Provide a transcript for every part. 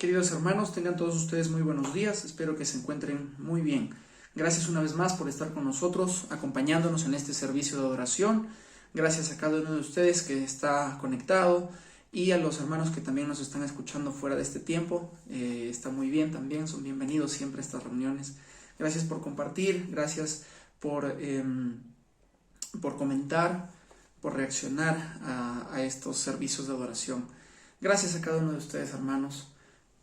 Queridos hermanos, tengan todos ustedes muy buenos días, espero que se encuentren muy bien. Gracias una vez más por estar con nosotros, acompañándonos en este servicio de adoración. Gracias a cada uno de ustedes que está conectado y a los hermanos que también nos están escuchando fuera de este tiempo. Está muy bien también, son bienvenidos siempre a estas reuniones. Gracias por compartir, gracias por comentar, por reaccionar a estos servicios de adoración. Gracias a cada uno de ustedes, hermanos.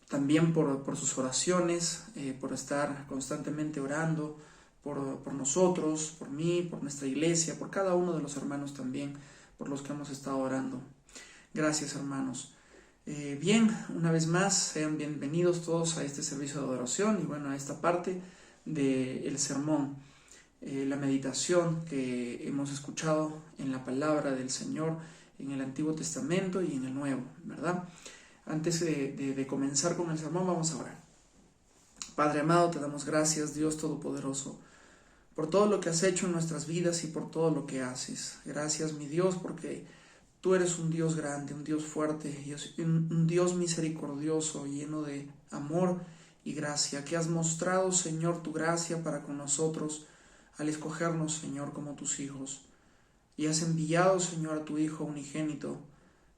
También por sus oraciones, por estar constantemente orando por nosotros, por mí, por nuestra iglesia, por cada uno de los hermanos también, por los que hemos estado orando. Gracias, hermanos. Bien, una vez más, sean bienvenidos todos a este servicio de adoración y bueno, a esta parte del sermón, la meditación que hemos escuchado en la palabra del Señor en el Antiguo Testamento y en el Nuevo, ¿verdad? Antes de comenzar con el sermón, vamos a orar. Padre amado, te damos gracias, Dios Todopoderoso, por todo lo que has hecho en nuestras vidas y por todo lo que haces. Gracias, mi Dios, porque tú eres un Dios grande, un Dios fuerte, y un Dios misericordioso, lleno de amor y gracia, que has mostrado, Señor, tu gracia para con nosotros al escogernos, Señor, como tus hijos. Y has enviado, Señor, a tu Hijo unigénito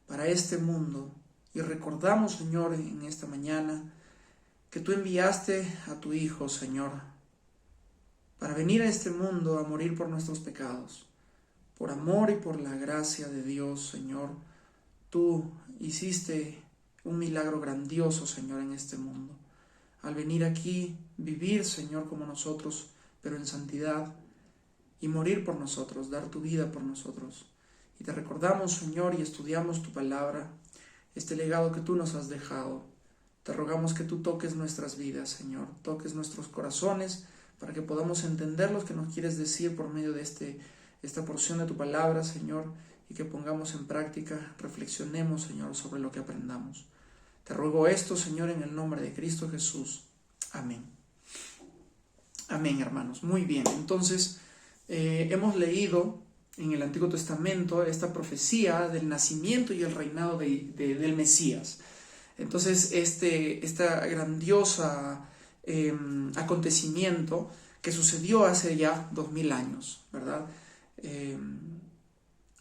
para este mundo. Y recordamos, Señor, en esta mañana que tú enviaste a tu Hijo, Señor, para venir a este mundo a morir por nuestros pecados. Por amor y por la gracia de Dios, Señor, tú hiciste un milagro grandioso, Señor, en este mundo. Al venir aquí, vivir, Señor, como nosotros, pero en santidad, y morir por nosotros, dar tu vida por nosotros. Y te recordamos, Señor, y estudiamos tu palabra, este legado que tú nos has dejado. Te rogamos que tú toques nuestras vidas, Señor, toques nuestros corazones para que podamos entender lo que nos quieres decir por medio de esta porción de tu palabra, Señor, y que pongamos en práctica, reflexionemos, Señor, sobre lo que aprendamos. Te ruego esto, Señor, en el nombre de Cristo Jesús. Amén. Amén, hermanos. Muy bien, entonces hemos leído en el Antiguo Testamento esta profecía del nacimiento y el reinado del Mesías. Entonces esta grandiosa acontecimiento que sucedió hace ya 2000 años, ¿verdad?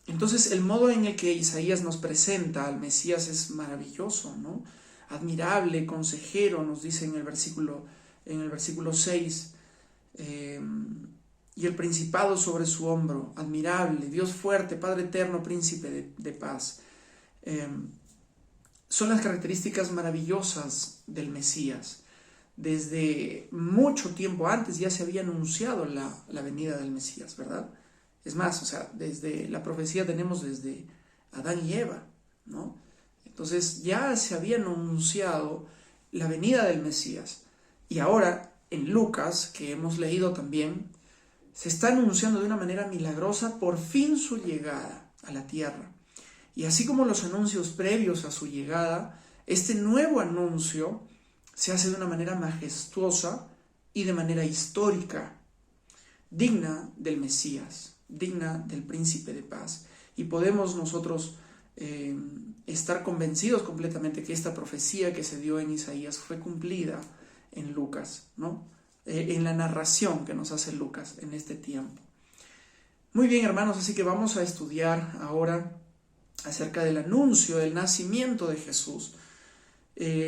Entonces el modo en el que Isaías nos presenta al Mesías es maravilloso, ¿no? Admirable, consejero, nos dice en el versículo 6, y el principado sobre su hombro, admirable, Dios fuerte, Padre eterno, príncipe de paz. Son las características maravillosas del Mesías. Desde mucho tiempo antes ya se había anunciado la venida del Mesías, ¿verdad? Es más, desde la profecía tenemos desde Adán y Eva, ¿no? Entonces ya se había anunciado la venida del Mesías. Y ahora, en Lucas, que hemos leído también, se está anunciando de una manera milagrosa por fin su llegada a la tierra. Y así como los anuncios previos a su llegada, este nuevo anuncio se hace de una manera majestuosa y de manera histórica, digna del Mesías, digna del príncipe de paz. Y podemos nosotros estar convencidos completamente que esta profecía que se dio en Isaías fue cumplida en Lucas, ¿no? En la narración que nos hace Lucas en este tiempo. Muy bien, hermanos, así que vamos a estudiar ahora acerca del anuncio del nacimiento de Jesús.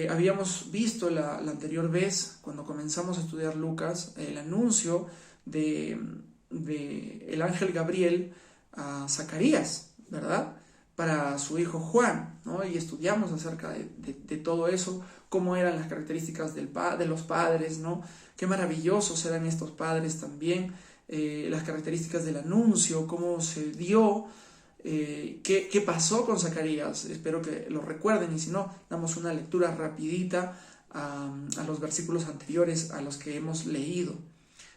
Habíamos visto la anterior vez, cuando comenzamos a estudiar Lucas, el anuncio de el ángel Gabriel a Zacarías, ¿verdad? Para su hijo Juan, ¿no? Y estudiamos acerca de todo eso, cómo eran las características de los padres, ¿no? Qué maravillosos eran estos padres también, las características del anuncio, cómo se dio, qué pasó con Zacarías. Espero que lo recuerden y si no, damos una lectura rapidita a los versículos anteriores a los que hemos leído.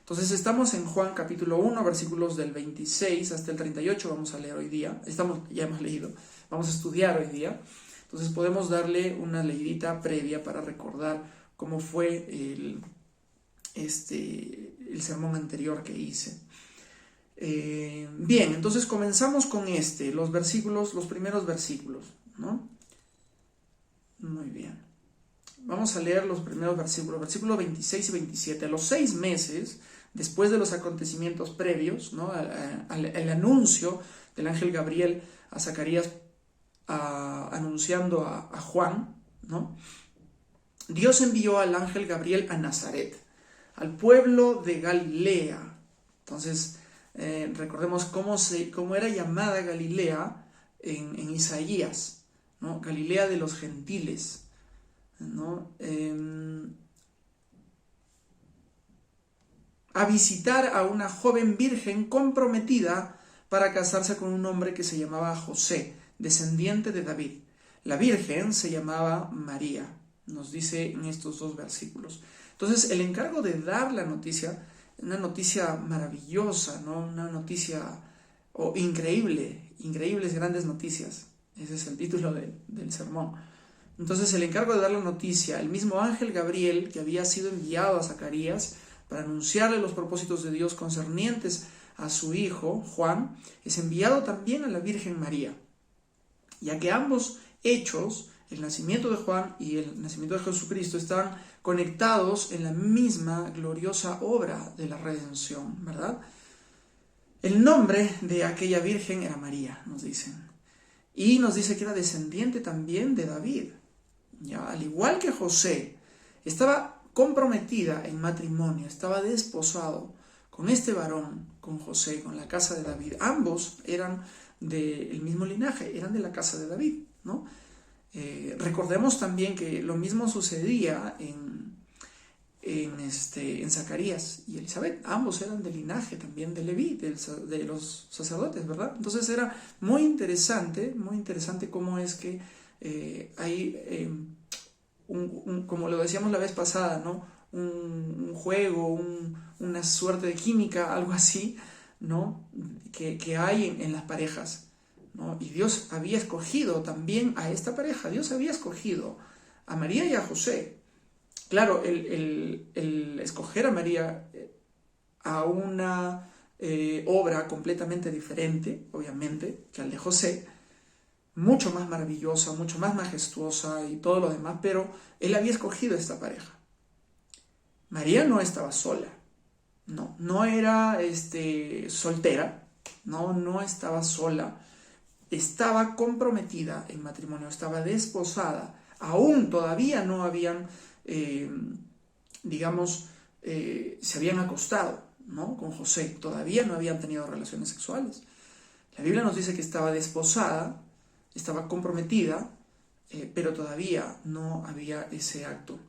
Entonces estamos en Juan capítulo 1, versículos del 26 hasta el 38, vamos a leer hoy día. Ya hemos leído, vamos a estudiar hoy día. Entonces podemos darle una leidita previa para recordar cómo fue el sermón anterior que hice. Bien, entonces comenzamos con los primeros versículos, ¿no? Muy bien. Vamos a leer los primeros versículos 26 y 27. A los 6 meses, después de los acontecimientos previos, ¿no? El anuncio del ángel Gabriel a Zacarías anunciando a Juan, ¿no? Dios envió al ángel Gabriel a Nazaret, al pueblo de Galilea. Entonces, recordemos cómo era llamada Galilea en Isaías, ¿no? Galilea de los gentiles, ¿no? A visitar a una joven virgen comprometida para casarse con un hombre que se llamaba José, descendiente de David. La virgen se llamaba María, nos dice en estos 2 versículos. Entonces, el encargo de dar la noticia, una noticia maravillosa, ¿no? Una noticia increíbles grandes noticias. Ese es el título del sermón. Entonces, el encargo de dar la noticia, el mismo ángel Gabriel, que había sido enviado a Zacarías para anunciarle los propósitos de Dios concernientes a su hijo, Juan, es enviado también a la Virgen María, ya que ambos hechos, el nacimiento de Juan y el nacimiento de Jesucristo, estaban conectados en la misma gloriosa obra de la redención, ¿verdad? El nombre de aquella virgen era María, nos dicen. Y nos dice que era descendiente también de David. ¿Ya? Al igual que José, estaba comprometida en matrimonio, estaba desposado con este varón, con José, con la casa de David. Ambos eran del mismo linaje, eran de la casa de David, ¿no? Recordemos también que lo mismo sucedía en Zacarías y Elizabeth. Ambos eran del linaje también de Leví, de los sacerdotes, ¿verdad? Entonces era muy interesante cómo es que hay, como lo decíamos la vez pasada, ¿no? Un juego, una suerte de química, algo así, ¿no? Que hay en las parejas, ¿no? Y Dios había escogido también a esta pareja. Dios había escogido a María y a José. Claro, el escoger a María a una obra completamente diferente, obviamente, que al de José, mucho más maravillosa, mucho más majestuosa y todo lo demás, pero él había escogido esta pareja. María no estaba sola, no era soltera, no estaba sola, estaba comprometida en matrimonio, estaba desposada, aún todavía no habían, se habían acostado, ¿no? Con José, todavía no habían tenido relaciones sexuales. La Biblia nos dice que estaba desposada, estaba comprometida, pero todavía no había ese acto.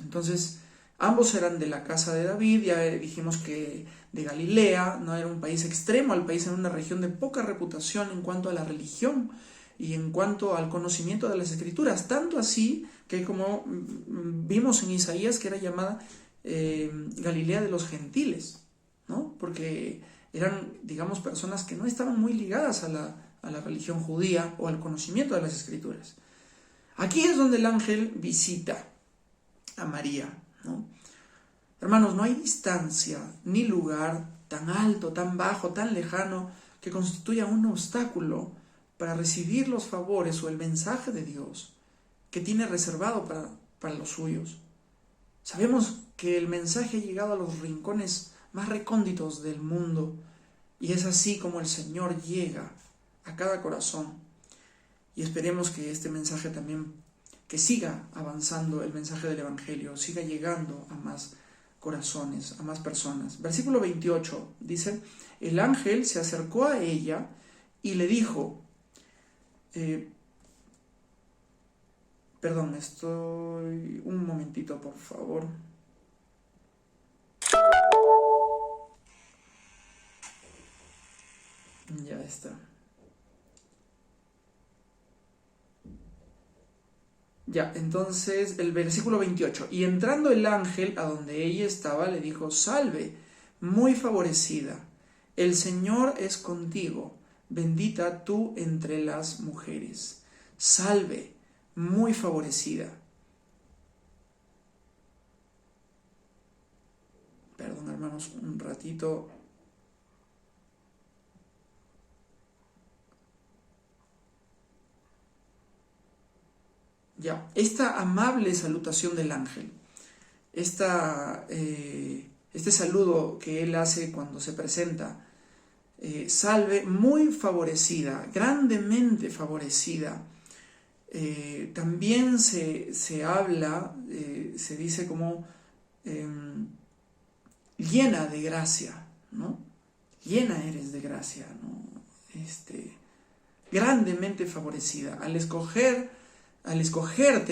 Entonces, ambos eran de la casa de David, ya dijimos que de Galilea, no era un país extremo, el país en una región de poca reputación en cuanto a la religión y en cuanto al conocimiento de las Escrituras, tanto así que como vimos en Isaías que era llamada Galilea de los gentiles, ¿no? Porque eran, digamos, personas que no estaban muy ligadas a la religión judía o al conocimiento de las Escrituras. Aquí es donde el ángel visita a María, ¿no? Hermanos, no hay distancia ni lugar tan alto, tan bajo, tan lejano que constituya un obstáculo para recibir los favores o el mensaje de Dios que tiene reservado para los suyos. Sabemos que el mensaje ha llegado a los rincones más recónditos del mundo y es así como el Señor llega a cada corazón. Y esperemos que este mensaje también, que siga avanzando el mensaje del Evangelio, siga llegando a más corazones, a más personas. Versículo 28 dice, el ángel se acercó a ella y le dijo, estoy un momentito, por favor. Ya está. Ya, entonces el versículo 28. Y entrando el ángel a donde ella estaba, le dijo, salve, muy favorecida, el Señor es contigo, bendita tú entre las mujeres. Salve, muy favorecida. Perdón, hermanos, un ratito. Ya, esta amable salutación del ángel, este saludo que él hace cuando se presenta, salve, muy favorecida, grandemente favorecida. También se habla, se dice como llena de gracia, ¿no? Llena eres de gracia, ¿no? Grandemente favorecida. Al escogerte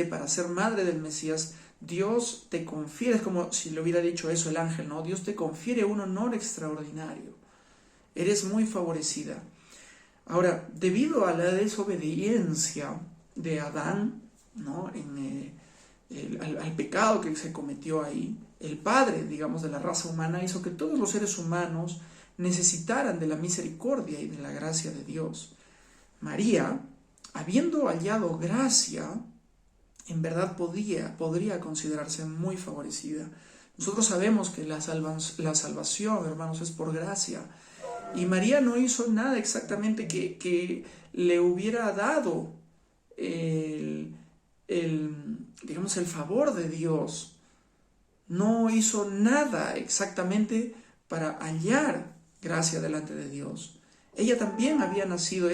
para ser madre del Mesías, Dios te confiere, es como si le hubiera dicho eso el ángel, ¿no? Dios te confiere un honor extraordinario. Eres muy favorecida. Ahora, debido a la desobediencia de Adán, ¿no? Al pecado que se cometió ahí, el padre, digamos, de la raza humana hizo que todos los seres humanos necesitaran de la misericordia y de la gracia de Dios. María, habiendo hallado gracia, en verdad podría considerarse muy favorecida. Nosotros sabemos que la salvación, hermanos, es por gracia. Y María no hizo nada exactamente que le hubiera dado digamos, el favor de Dios. No hizo nada exactamente para hallar gracia delante de Dios. Ella también había nacido,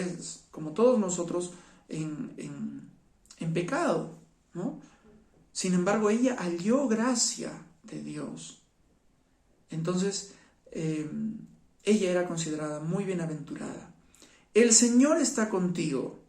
como todos nosotros, en pecado, ¿no? Sin embargo, ella halló gracia de Dios. Entonces, ella era considerada muy bienaventurada. El Señor está contigo,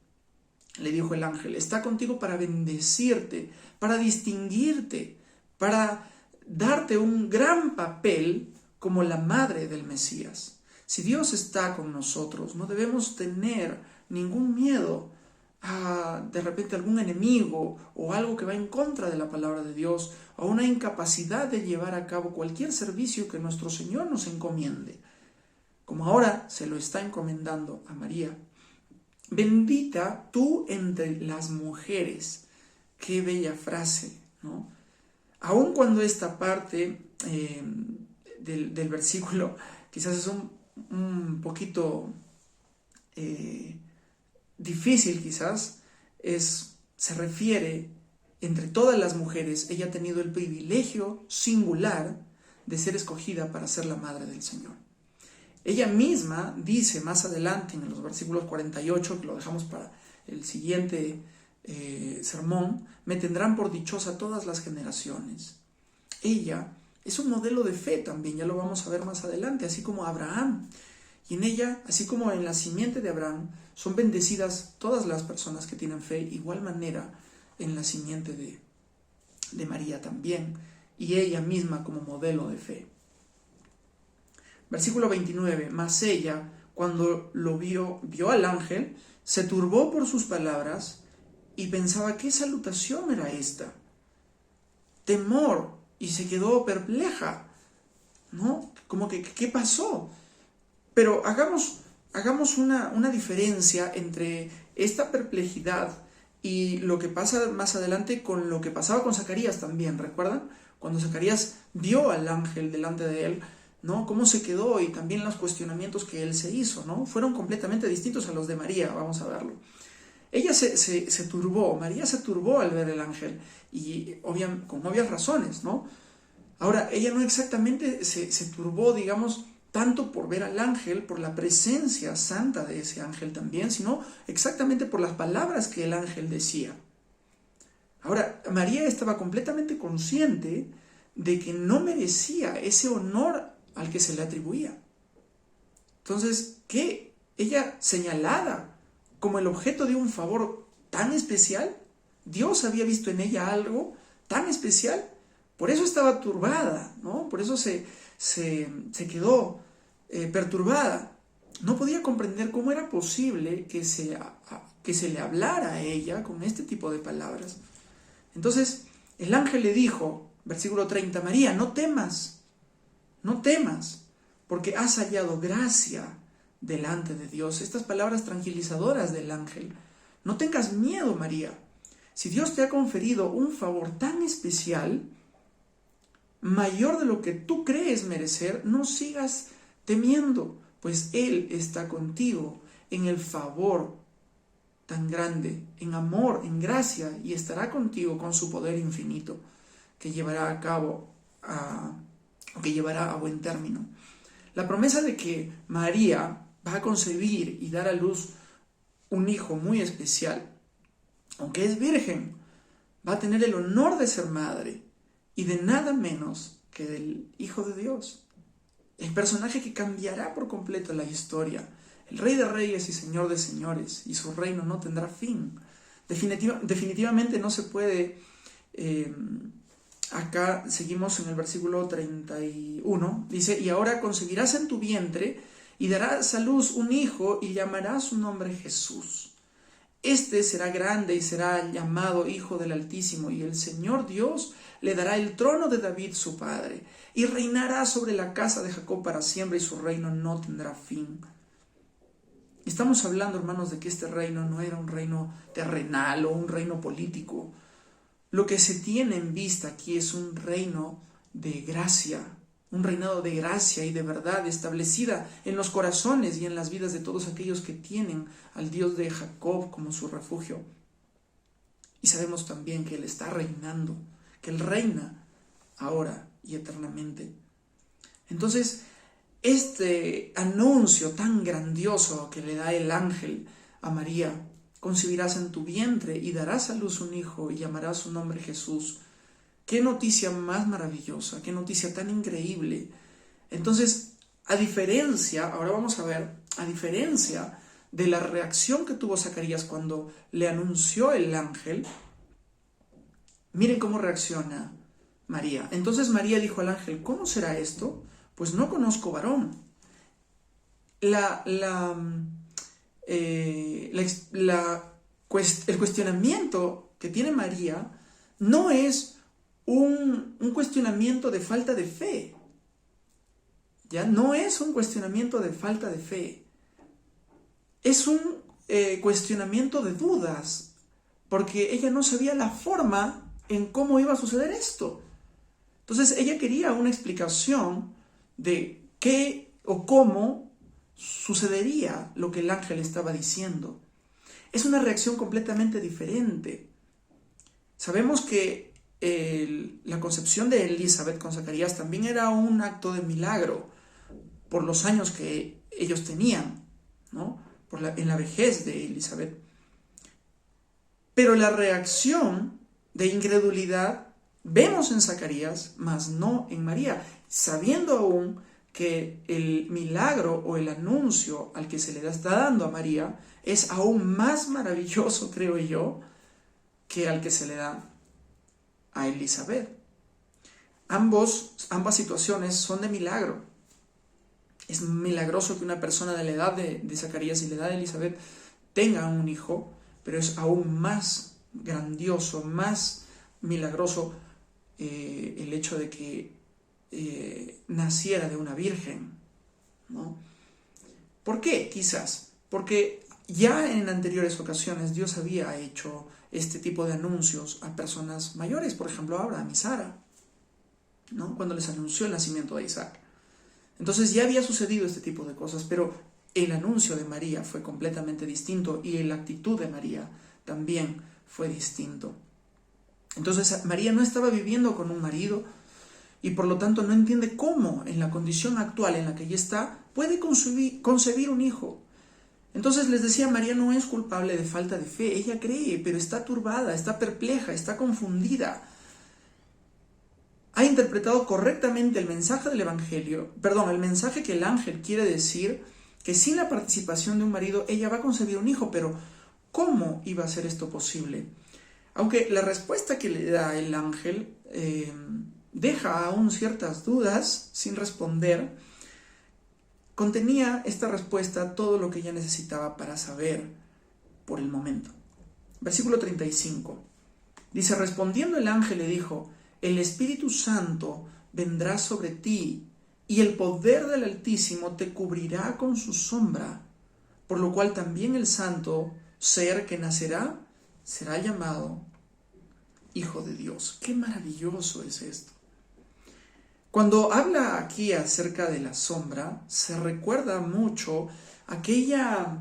le dijo el ángel, está contigo para bendecirte, para distinguirte, para darte un gran papel como la madre del Mesías. Si Dios está con nosotros, no debemos tener ningún miedo a de repente algún enemigo o algo que va en contra de la palabra de Dios, o una incapacidad de llevar a cabo cualquier servicio que nuestro Señor nos encomiende, como ahora se lo está encomendando a María. Bendita tú entre las mujeres. Qué bella frase, ¿no? Aun cuando esta parte del versículo quizás es un poquito difícil, quizás, se refiere entre todas las mujeres, ella ha tenido el privilegio singular de ser escogida para ser la madre del Señor. Ella misma dice más adelante en los versículos 48, que lo dejamos para el siguiente sermón, me tendrán por dichosa todas las generaciones. Ella es un modelo de fe también, ya lo vamos a ver más adelante, así como Abraham. Y en ella, así como en la simiente de Abraham, son bendecidas todas las personas que tienen fe, igual manera en la simiente de María también, y ella misma como modelo de fe. Versículo 29, mas ella, cuando lo vio al ángel, se turbó por sus palabras y pensaba, ¿qué salutación era esta? Temor, y se quedó perpleja, ¿no? Como que, ¿qué pasó? Pero hagamos una diferencia entre esta perplejidad y lo que pasa más adelante con lo que pasaba con Zacarías también, ¿recuerdan? Cuando Zacarías vio al ángel delante de él, ¿no? Cómo se quedó y también los cuestionamientos que él se hizo, ¿no? Fueron completamente distintos a los de María, vamos a verlo. Ella se turbó, María se turbó al ver el ángel, y con obvias razones, ¿no? Ahora, ella no exactamente se turbó, digamos, tanto por ver al ángel, por la presencia santa de ese ángel también, sino exactamente por las palabras que el ángel decía. Ahora, María estaba completamente consciente de que no merecía ese honor al que se le atribuía. Entonces, ¿qué? Ella señalada como el objeto de un favor tan especial, Dios había visto en ella algo tan especial, por eso estaba turbada, ¿no? Por eso se quedó perturbada. No podía comprender cómo era posible que se le hablara a ella con este tipo de palabras. Entonces, el ángel le dijo, versículo 30, María, no temas, porque has hallado gracia delante de Dios. Estas palabras tranquilizadoras del ángel. No tengas miedo, María. Si Dios te ha conferido un favor tan especial, mayor de lo que tú crees merecer, no sigas temiendo, pues Él está contigo en el favor tan grande, en amor, en gracia, y estará contigo con su poder infinito, que llevará a cabo, o que llevará a buen término. La promesa de que María va a concebir y dar a luz un hijo muy especial, aunque es virgen, va a tener el honor de ser madre, y de nada menos que del Hijo de Dios, el personaje que cambiará por completo la historia, el Rey de Reyes y Señor de Señores, y su reino no tendrá fin. Definitivamente no se puede. Acá seguimos en el versículo 31, dice, y ahora concebirás en tu vientre y darás a luz un hijo y llamarás su nombre Jesús. Este será grande y será llamado Hijo del Altísimo, y el Señor Dios le dará el trono de David su padre, y reinará sobre la casa de Jacob para siempre, y su reino no tendrá fin. Estamos hablando, hermanos, de que este reino no era un reino terrenal o un reino político. Lo que se tiene en vista aquí es un reino de gracia, un reinado de gracia y de verdad establecida en los corazones y en las vidas de todos aquellos que tienen al Dios de Jacob como su refugio. Y sabemos también que Él está reinando, que Él reina ahora y eternamente. Entonces, este anuncio tan grandioso que le da el ángel a María: concebirás en tu vientre y darás a luz un hijo y llamarás su nombre Jesús. Qué noticia más maravillosa, qué noticia tan increíble. Entonces, ahora vamos a ver, a diferencia de la reacción que tuvo Zacarías cuando le anunció el ángel, miren cómo reacciona María. Entonces María dijo al ángel: ¿cómo será esto? Pues no conozco varón. El cuestionamiento que tiene María no es un cuestionamiento de falta de fe. ¿Ya? No es un cuestionamiento de falta de fe. Es un cuestionamiento de dudas, porque ella no sabía la forma en cómo iba a suceder esto. Entonces ella quería una explicación de qué o cómo sucedería lo que el ángel estaba diciendo. Es una reacción completamente diferente. Sabemos que la concepción de Elizabeth con Zacarías también era un acto de milagro por los años que ellos tenían, ¿no? En la vejez de Elizabeth. Pero la reacción de incredulidad vemos en Zacarías, mas no en María, sabiendo aún que el milagro o el anuncio al que se le está dando a María es aún más maravilloso, creo yo, que al que se le da a Elizabeth. Ambas situaciones son de milagro. Es milagroso que una persona de la edad de Zacarías y la edad de Elizabeth tenga un hijo, pero es aún más grandioso, más milagroso el hecho de que naciera de una virgen, ¿no? ¿Por qué? Quizás porque ya en anteriores ocasiones Dios había hecho este tipo de anuncios a personas mayores, por ejemplo a Abraham y Sara, ¿no? Cuando les anunció el nacimiento de Isaac. Entonces ya había sucedido este tipo de cosas, pero el anuncio de María fue completamente distinto y la actitud de María también fue distinto. Entonces María no estaba viviendo con un marido y por lo tanto no entiende cómo en la condición actual en la que ella está puede concebir un hijo. Entonces les decía, María no es culpable de falta de fe, ella cree, pero está turbada, está perpleja, está confundida. Ha interpretado correctamente el mensaje del Evangelio, el mensaje que el ángel quiere decir, que sin la participación de un marido ella va a concebir un hijo, pero ¿cómo iba a ser esto posible? Aunque la respuesta que le da el ángel deja aún ciertas dudas sin responder, contenía esta respuesta todo lo que ella necesitaba para saber por el momento. Versículo 35. Dice, respondiendo el ángel le dijo: el Espíritu Santo vendrá sobre ti, y el poder del Altísimo te cubrirá con su sombra, por lo cual también el santo ser que nacerá será llamado Hijo de Dios. ¡Qué maravilloso es esto! Cuando habla aquí acerca de la sombra, se recuerda mucho aquella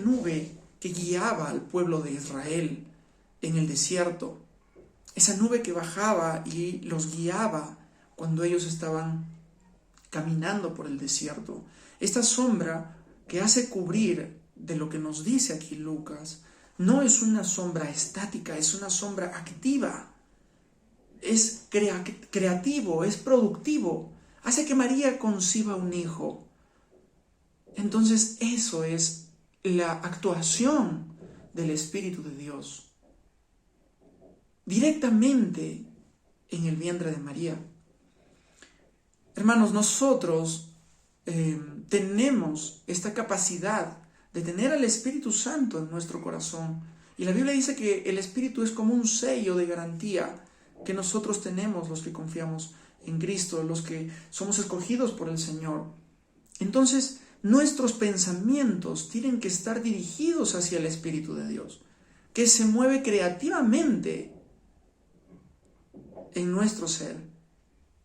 nube que guiaba al pueblo de Israel en el desierto. Esa nube que bajaba y los guiaba cuando ellos estaban caminando por el desierto. Esta sombra que hace cubrir de lo que nos dice aquí Lucas, no es una sombra estática, es una sombra activa. Es creativo, es productivo. Hace que María conciba un hijo. Entonces eso es la actuación del Espíritu de Dios directamente en el vientre de María. Hermanos, nosotros tenemos esta capacidad de tener al Espíritu Santo en nuestro corazón. Y la Biblia dice que el Espíritu es como un sello de garantía que nosotros tenemos los que confiamos en Cristo, los que somos escogidos por el Señor. Entonces, nuestros pensamientos tienen que estar dirigidos hacia el Espíritu de Dios, que se mueve creativamente en nuestro ser,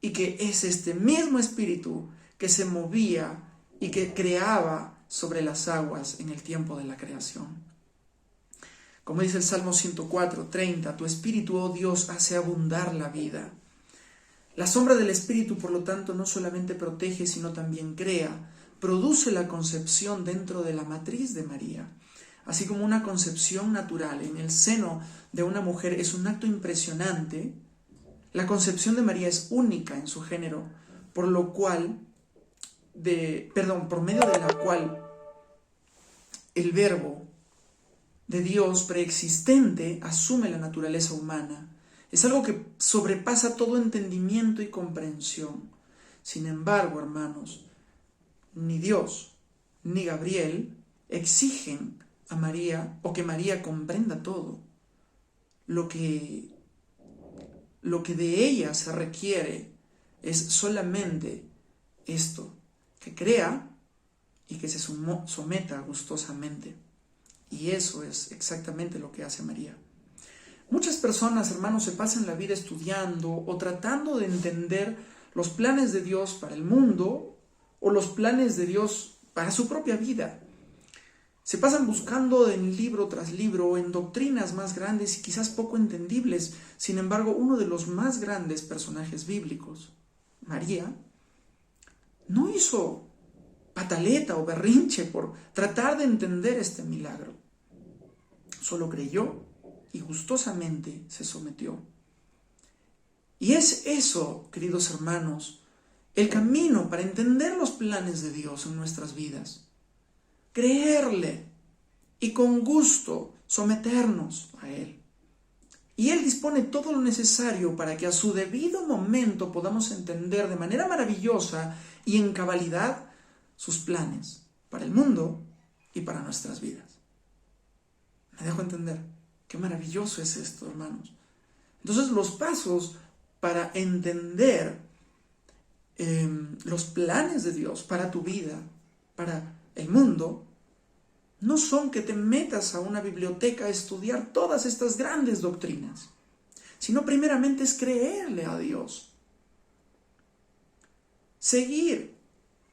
y que es este mismo Espíritu que se movía y que creaba sobre las aguas en el tiempo de la creación. Como dice el Salmo 104:30, tu Espíritu, oh Dios, hace abundar la vida. La sombra del Espíritu, por lo tanto, no solamente protege, sino también crea, produce la concepción dentro de la matriz de María. Así como una concepción natural en el seno de una mujer es un acto impresionante, la concepción de María es única en su género, por medio de la cual el Verbo de Dios preexistente asume la naturaleza humana. Es algo que sobrepasa todo entendimiento y comprensión. Sin embargo, hermanos, ni Dios ni Gabriel exigen a María o que María comprenda todo. Lo que de ella se requiere es solamente esto, que crea y que se someta gustosamente. Y eso es exactamente lo que hace María. Muchas personas, hermanos, se pasan la vida estudiando o tratando de entender los planes de Dios para el mundo o los planes de Dios para su propia vida. Se pasan buscando en libro tras libro, en doctrinas más grandes y quizás poco entendibles. Sin embargo, uno de los más grandes personajes bíblicos, María, no hizo pataleta o berrinche por tratar de entender este milagro. Solo creyó y gustosamente se sometió. Y es eso, queridos hermanos, el camino para entender los planes de Dios en nuestras vidas. Creerle y con gusto someternos a Él. Y Él dispone todo lo necesario para que a su debido momento podamos entender de manera maravillosa y en cabalidad sus planes para el mundo y para nuestras vidas. ¿Me dejo entender? Qué maravilloso es esto, hermanos. Entonces, los pasos para entender los planes de Dios para tu vida, para el mundo, no son que te metas a una biblioteca a estudiar todas estas grandes doctrinas, sino primeramente es creerle a Dios, seguir,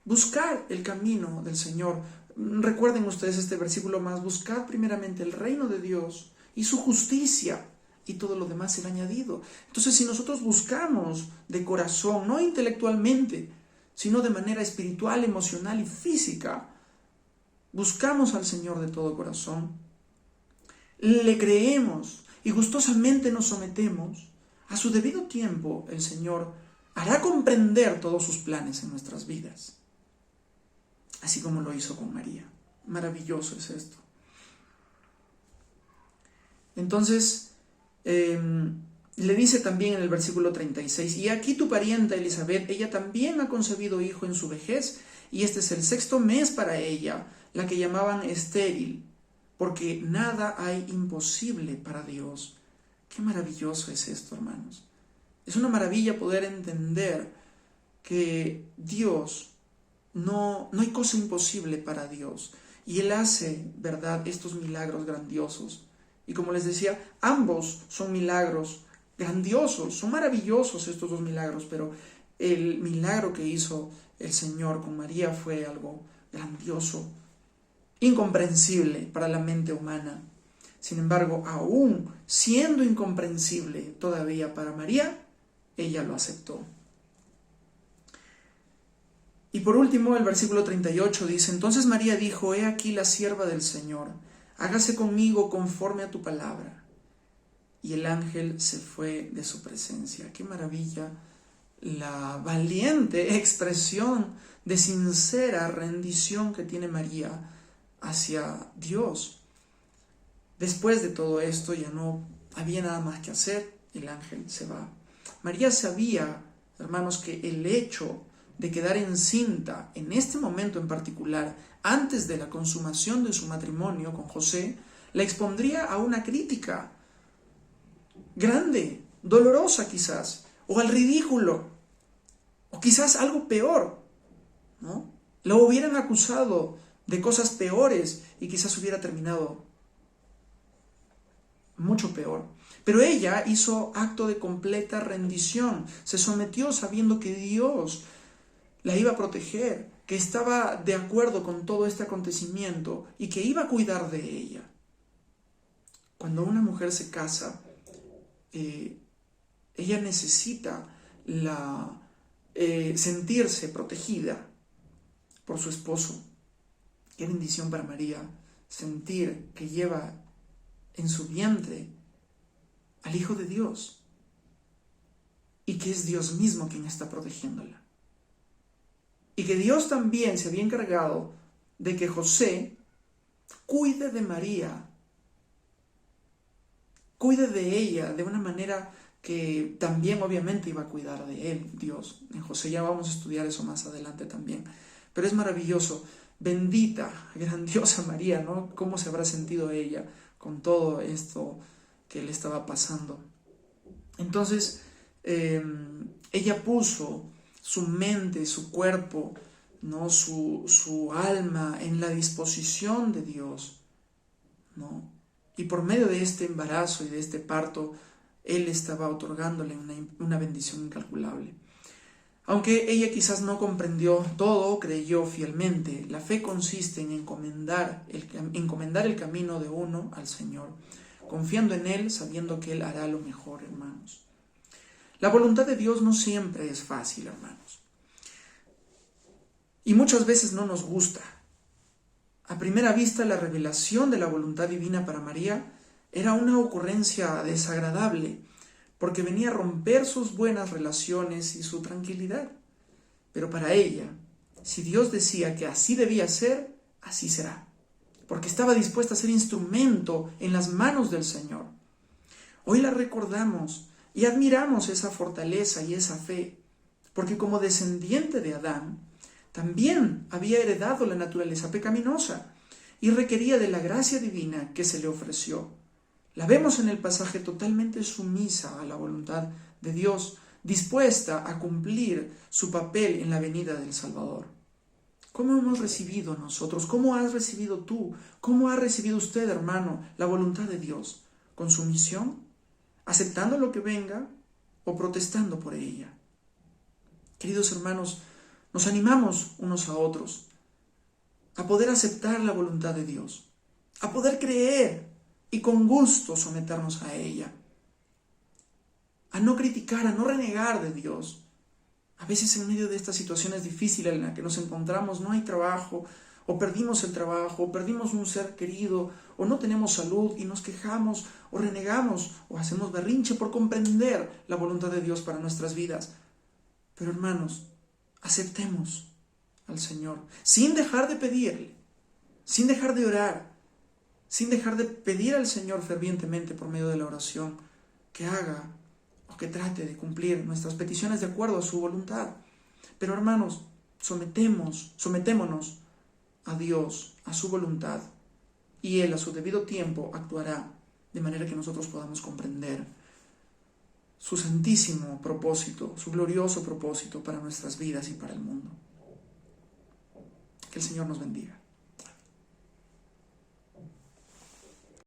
buscar el camino del Señor. Recuerden ustedes este versículo más: buscad primeramente el reino de Dios y su justicia, y todo lo demás será añadido. Entonces, si nosotros buscamos de corazón, no intelectualmente, sino de manera espiritual, emocional y física, buscamos al Señor de todo corazón, le creemos y gustosamente nos sometemos, a su debido tiempo el Señor hará comprender todos sus planes en nuestras vidas, así como lo hizo con María. Maravilloso es esto. Entonces, le dice también en el versículo 36, y aquí tu parienta Elizabeth, ella también ha concebido hijo en su vejez, y este es el 6º mes para ella, la que llamaban estéril, porque nada hay imposible para Dios. Qué maravilloso es esto, hermanos. Es una maravilla poder entender que Dios, no hay cosa imposible para Dios. Y Él hace, ¿verdad?, estos milagros grandiosos. Y como les decía, ambos son milagros grandiosos, son maravillosos estos dos milagros, pero el milagro que hizo el Señor con María fue algo grandioso. incomprensible para la mente humana. Sin embargo, aún siendo incomprensible todavía para María, ella lo aceptó. Y por último, el versículo 38 dice: entonces María dijo: he aquí la sierva del Señor, hágase conmigo conforme a tu palabra. Y el ángel se fue de su presencia. ¡Qué maravilla! La valiente expresión de sincera rendición que tiene María hacia Dios. Después de todo esto ya no había nada más que hacer, el ángel se va. María sabía, hermanos, que el hecho de quedar encinta en este momento en particular, antes de la consumación de su matrimonio con José, la expondría a una crítica grande, dolorosa quizás, o al ridículo, o quizás algo peor, ¿no? La hubieran acusado de cosas peores y quizás hubiera terminado mucho peor. Pero ella hizo acto de completa rendición, se sometió sabiendo que Dios la iba a proteger, que estaba de acuerdo con todo este acontecimiento y que iba a cuidar de ella. Cuando una mujer se casa, ella necesita sentirse protegida por su esposo. Qué bendición para María sentir que lleva en su vientre al Hijo de Dios y que es Dios mismo quien está protegiéndola. Y que Dios también se había encargado de que José cuide de María, cuide de ella de una manera que también obviamente iba a cuidar de él, Dios. En José ya vamos a estudiar eso más adelante también. Pero es maravilloso, bendita, grandiosa María, ¿no? ¿Cómo se habrá sentido ella con todo esto que le estaba pasando? Entonces, ella puso su mente, su cuerpo, ¿no? su alma en la disposición de Dios, ¿no? Y por medio de este embarazo y de este parto, Él estaba otorgándole una bendición incalculable. Aunque ella quizás no comprendió todo, creyó fielmente. La fe consiste en encomendar el camino de uno al Señor, confiando en Él, sabiendo que Él hará lo mejor, hermanos. La voluntad de Dios no siempre es fácil, hermanos. Y muchas veces no nos gusta. A primera vista, la revelación de la voluntad divina para María era una ocurrencia desagradable, porque venía a romper sus buenas relaciones y su tranquilidad. Pero para ella, si Dios decía que así debía ser, así será, porque estaba dispuesta a ser instrumento en las manos del Señor. Hoy la recordamos y admiramos esa fortaleza y esa fe, porque como descendiente de Adán, también había heredado la naturaleza pecaminosa y requería de la gracia divina que se le ofreció. La vemos en el pasaje totalmente sumisa a la voluntad de Dios, dispuesta a cumplir su papel en la venida del Salvador. ¿Cómo hemos recibido nosotros? ¿Cómo has recibido tú? ¿Cómo ha recibido usted, hermano, la voluntad de Dios? ¿Con sumisión? ¿Aceptando lo que venga o protestando por ella? Queridos hermanos, nos animamos unos a otros a poder aceptar la voluntad de Dios, a poder creer y con gusto someternos a ella, a no criticar, a no renegar de Dios. A veces en medio de estas situaciones difíciles en las que nos encontramos, no hay trabajo, o perdimos el trabajo, o perdimos un ser querido, o no tenemos salud y nos quejamos, o renegamos, o hacemos berrinche por comprender la voluntad de Dios para nuestras vidas. Pero hermanos, aceptemos al Señor, sin dejar de pedirle, sin dejar de orar, sin dejar de pedir al Señor fervientemente por medio de la oración que haga o que trate de cumplir nuestras peticiones de acuerdo a su voluntad. Pero hermanos, sometémonos a Dios, a su voluntad, y Él a su debido tiempo actuará de manera que nosotros podamos comprender su santísimo propósito, su glorioso propósito para nuestras vidas y para el mundo. Que el Señor nos bendiga.